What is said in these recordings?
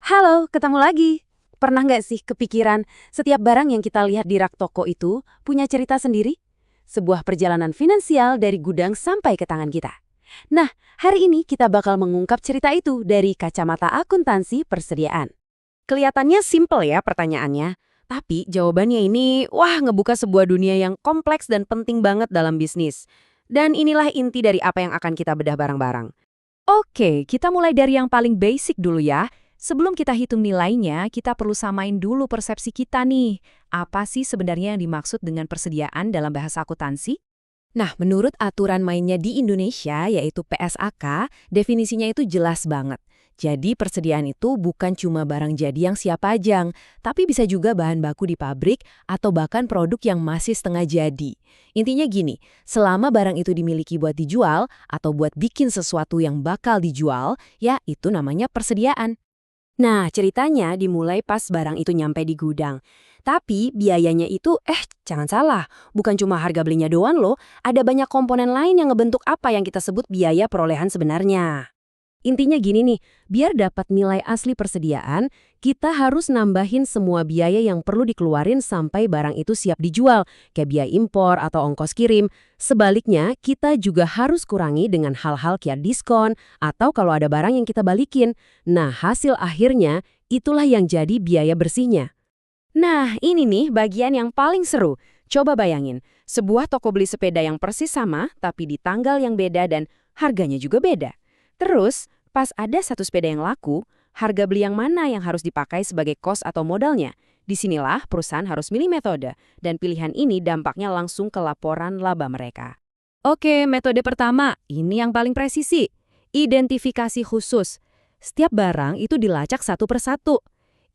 Halo, ketemu lagi. Pernah nggak sih kepikiran setiap barang yang kita lihat di rak toko itu punya cerita sendiri? Sebuah perjalanan finansial dari gudang sampai ke tangan kita. Nah, hari ini kita bakal mengungkap cerita itu dari kacamata akuntansi persediaan. Kelihatannya simple ya pertanyaannya, tapi jawabannya ini, wah ngebuka sebuah dunia yang kompleks dan penting banget dalam bisnis. Dan inilah inti dari apa yang akan kita bedah bareng-bareng. Oke, kita mulai dari yang paling basic dulu ya. Sebelum kita hitung nilainya, kita perlu samain dulu persepsi kita nih. Apa sih sebenarnya yang dimaksud dengan persediaan dalam bahasa akuntansi? Nah, menurut aturan mainnya di Indonesia, yaitu PSAK, definisinya itu jelas banget. Jadi persediaan itu bukan cuma barang jadi yang siap pajang, tapi bisa juga bahan baku di pabrik atau bahkan produk yang masih setengah jadi. Intinya gini, selama barang itu dimiliki buat dijual atau buat bikin sesuatu yang bakal dijual, ya itu namanya persediaan. Nah, ceritanya dimulai pas barang itu nyampe di gudang. Tapi biayanya itu, jangan salah, bukan cuma harga belinya doang loh, ada banyak komponen lain yang ngebentuk apa yang kita sebut biaya perolehan sebenarnya. Intinya gini nih, biar dapat nilai asli persediaan, kita harus nambahin semua biaya yang perlu dikeluarin sampai barang itu siap dijual, kayak biaya impor atau ongkos kirim. Sebaliknya, kita juga harus kurangi dengan hal-hal kayak diskon atau kalau ada barang yang kita balikin. Nah, hasil akhirnya itulah yang jadi biaya bersihnya. Nah, ini nih bagian yang paling seru. Coba bayangin, sebuah toko beli sepeda yang persis sama, tapi di tanggal yang beda dan harganya juga beda. Terus, pas ada satu sepeda yang laku, harga beli yang mana yang harus dipakai sebagai kos atau modalnya? Disinilah perusahaan harus milih metode, dan pilihan ini dampaknya langsung ke laporan laba mereka. Oke, metode pertama, ini yang paling presisi. Identifikasi khusus. Setiap barang itu dilacak satu persatu.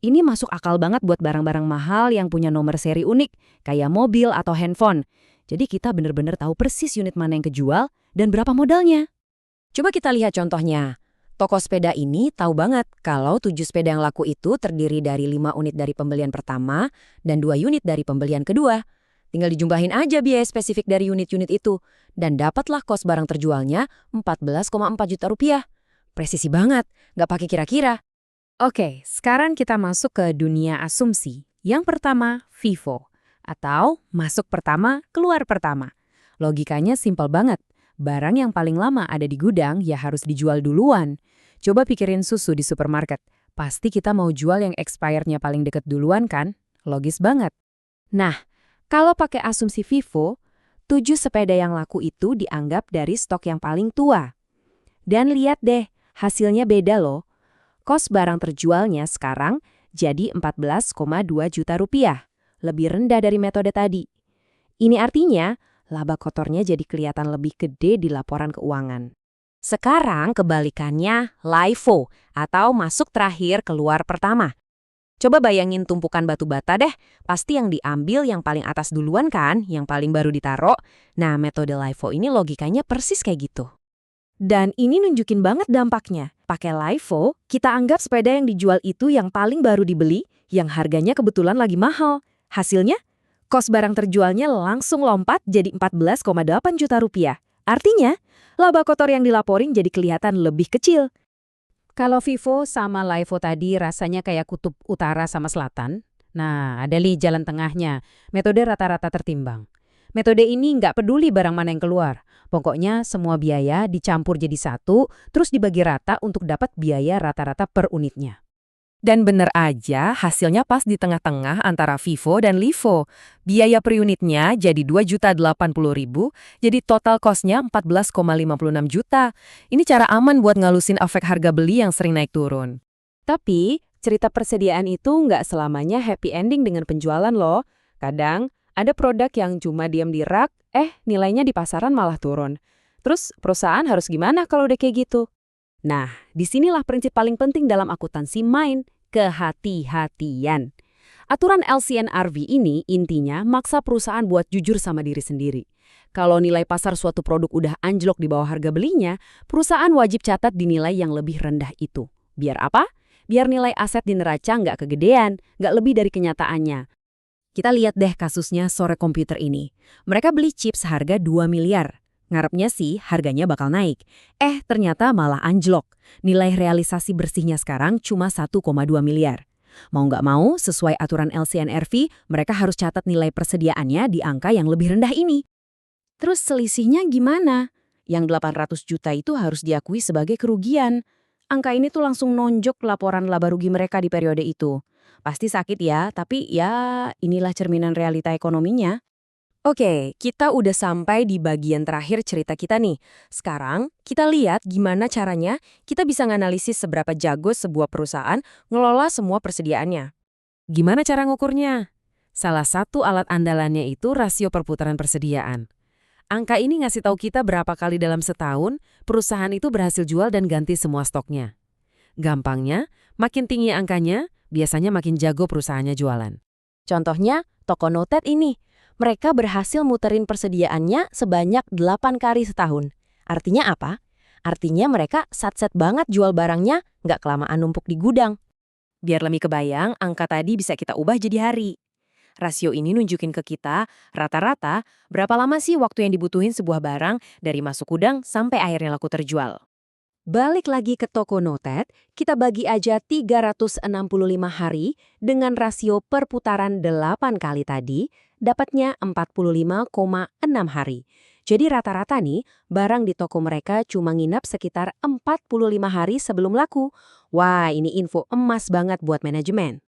Ini masuk akal banget buat barang-barang mahal yang punya nomor seri unik, kayak mobil atau handphone. Jadi kita bener-bener tahu persis unit mana yang kejual dan berapa modalnya. Coba kita lihat contohnya. Toko sepeda ini tahu banget kalau 7 sepeda yang laku itu terdiri dari 5 unit dari pembelian pertama dan 2 unit dari pembelian kedua. Tinggal dijumlahin aja biaya spesifik dari unit-unit itu. Dan dapatlah kos barang terjualnya 14,4 juta rupiah. Presisi banget, nggak pakai kira-kira. Oke, sekarang kita masuk ke dunia asumsi. Yang pertama, FIFO. Atau masuk pertama, keluar pertama. Logikanya simpel banget. Barang yang paling lama ada di gudang ya harus dijual duluan. Coba pikirin susu di supermarket. Pasti kita mau jual yang expirednya paling deket duluan kan? Logis banget. Nah, kalau pakai asumsi FIFO, 7 sepeda yang laku itu dianggap dari stok yang paling tua. Dan lihat deh, hasilnya beda loh. Kos barang terjualnya sekarang jadi 14,2 juta rupiah. Lebih rendah dari metode tadi. Ini artinya, laba kotornya jadi kelihatan lebih gede di laporan keuangan. Sekarang kebalikannya LIFO atau masuk terakhir keluar pertama. Coba bayangin tumpukan batu bata deh, pasti yang diambil yang paling atas duluan kan, yang paling baru ditaruh. Nah, metode LIFO ini logikanya persis kayak gitu. Dan ini nunjukin banget dampaknya. Pakai LIFO, kita anggap sepeda yang dijual itu yang paling baru dibeli, yang harganya kebetulan lagi mahal. Hasilnya? Kos barang terjualnya langsung lompat jadi 14,8 juta rupiah. Artinya, laba kotor yang dilaporin jadi kelihatan lebih kecil. Kalau FIFO sama LIFO tadi rasanya kayak kutub utara sama selatan. Nah, ada nih jalan tengahnya, metode rata-rata tertimbang. Metode ini nggak peduli barang mana yang keluar. Pokoknya semua biaya dicampur jadi satu, terus dibagi rata untuk dapat biaya rata-rata per unitnya. Dan bener aja, hasilnya pas di tengah-tengah antara FIFO dan LIFO. Biaya per unitnya jadi 2.080.000, jadi total cost-nya 14,56 juta. Ini cara aman buat ngalusin efek harga beli yang sering naik turun. Tapi, cerita persediaan itu nggak selamanya happy ending dengan penjualan loh. Kadang, ada produk yang cuma diam di rak, nilainya di pasaran malah turun. Terus, perusahaan harus gimana kalau udah kayak gitu? Nah, disinilah prinsip paling penting dalam akuntansi main, kehati-hatian. Aturan LCNRV ini intinya maksa perusahaan buat jujur sama diri sendiri. Kalau nilai pasar suatu produk udah anjlok di bawah harga belinya, perusahaan wajib catat di nilai yang lebih rendah itu. Biar apa? Biar nilai aset di neraca nggak kegedean, nggak lebih dari kenyataannya. Kita lihat deh kasusnya Sore Komputer ini. Mereka beli chip seharga 2 miliar. Ngarepnya sih harganya bakal naik. Ternyata malah anjlok. Nilai realisasi bersihnya sekarang cuma 1,2 miliar. Mau nggak mau, sesuai aturan LCNRV, mereka harus catat nilai persediaannya di angka yang lebih rendah ini. Terus selisihnya gimana? Yang 800 juta itu harus diakui sebagai kerugian. Angka ini tuh langsung nonjok laporan laba rugi mereka di periode itu. Pasti sakit ya, tapi ya inilah cerminan realita ekonominya. Oke, kita udah sampai di bagian terakhir cerita kita nih. Sekarang, kita lihat gimana caranya kita bisa nganalisis seberapa jago sebuah perusahaan ngelola semua persediaannya. Gimana cara ngukurnya? Salah satu alat andalannya itu rasio perputaran persediaan. Angka ini ngasih tahu kita berapa kali dalam setahun perusahaan itu berhasil jual dan ganti semua stoknya. Gampangnya, makin tinggi angkanya, biasanya makin jago perusahaannya jualan. Contohnya, toko Noted ini. Mereka berhasil muterin persediaannya sebanyak 8 kali setahun. Artinya apa? Artinya mereka satset banget jual barangnya, nggak kelamaan numpuk di gudang. Biar lebih kebayang, angka tadi bisa kita ubah jadi hari. Rasio ini nunjukin ke kita, rata-rata, berapa lama sih waktu yang dibutuhin sebuah barang dari masuk gudang sampai akhirnya laku terjual. Balik lagi ke toko Noted, kita bagi aja 365 hari dengan rasio perputaran 8 kali tadi, dapatnya 45,6 hari. Jadi rata-rata nih, barang di toko mereka cuma nginap sekitar 45 hari sebelum laku. Wah, ini info emas banget buat manajemen.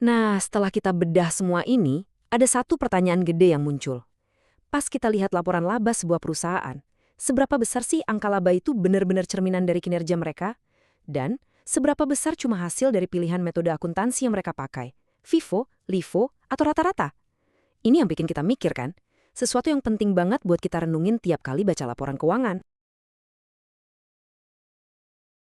Nah, setelah kita bedah semua ini, ada satu pertanyaan gede yang muncul. Pas kita lihat laporan laba sebuah perusahaan, seberapa besar sih angka laba itu benar-benar cerminan dari kinerja mereka? Dan seberapa besar cuma hasil dari pilihan metode akuntansi yang mereka pakai? FIFO, LIFO, atau rata-rata? Ini yang bikin kita mikir kan? Sesuatu yang penting banget buat kita renungin tiap kali baca laporan keuangan.